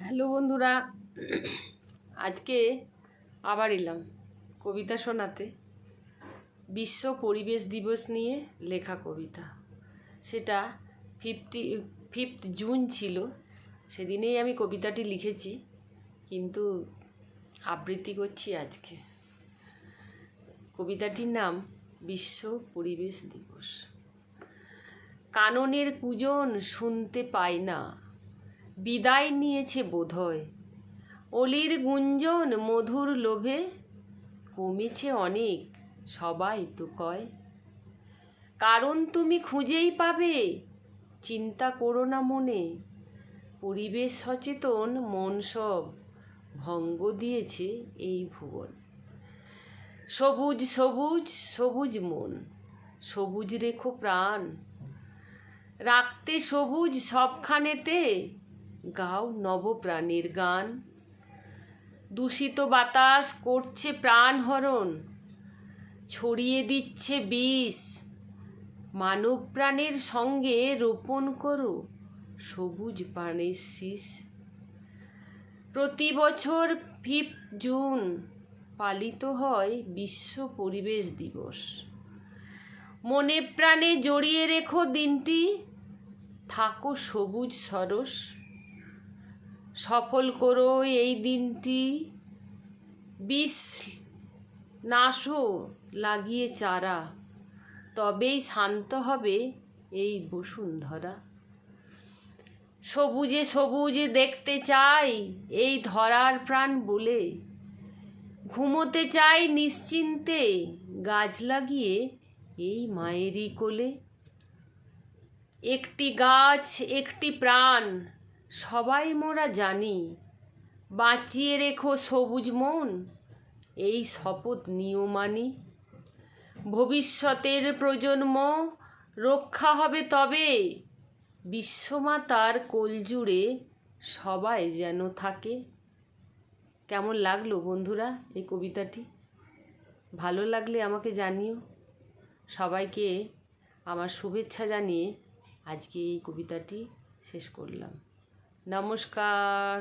Hello বন্ধুরা, আজকে আবার এলাম কবিতা শোনাতে। বিশ্ব পরিবেশ দিবস নিয়ে লেখা কবিতা। সেটা 5th জুন ছিল, সেদিনেই আমি কবিতাটি লিখেছি, কিন্তু আবৃত্তি করছি আজকে। কবিতাটির নাম বিশ্ব পরিবেশ দিবস। কাননের কুজন শুনতে পাই না, বিদায় নিয়েছে বোধহয়। অলির গুঞ্জন মধুর লোভে কমেছে অনেক, সবাই তো কয়। কারণ তুমি খুঁজেই পাবে, চিন্তা করো না মনে। পরিবেশ সচেতন মন সব ভঙ্গ দিয়েছে এই ভুবন। সবুজ সবুজ সবুজ মন, সবুজ রেখো প্রাণ। রাখতে সবুজ সবখানেতে, গাও নবপ্রাণের গান। দূষিত বাতাস করছে প্রাণ হরণ, ছড়িয়ে দিচ্ছে বিষ। মানব প্রাণের সঙ্গে রোপণ করো সবুজ প্রাণের শীষ। প্রতি বছর 5 জুন পালিত হয় বিশ্ব পরিবেশ দিবস। মনে প্রাণে জড়িয়ে রেখো দিনটি, থাকো সবুজ সরস। সফল করো এই দিনটি, বিষ নাশও লাগিয়ে চারা। তবেই শান্ত হবে এই বসুন্ধরা। সবুজে সবুজে দেখতে চাই এই ধরার প্রাণ বলে। ঘুমোতে চাই নিশ্চিন্তে গাছ লাগিয়ে এই মায়েরই কোলে। একটি গাছ একটি প্রাণ সবাই মোরা জানি। বাঁচিয়ে রেখো সবুজ মন, এই শপথ নিও মানি। ভবিষ্যতের প্রজন্ম রক্ষা হবে তবে, বিশ্বমাতার কোল জুড়ে সবাই যেন থাকে। কেমন লাগলো বন্ধুরা এই কবিতাটি? ভালো লাগলে আমাকে জানিও। সবাইকে আমার শুভেচ্ছা জানিয়ে আজকে এই কবিতাটি শেষ করলাম। নমস্কার।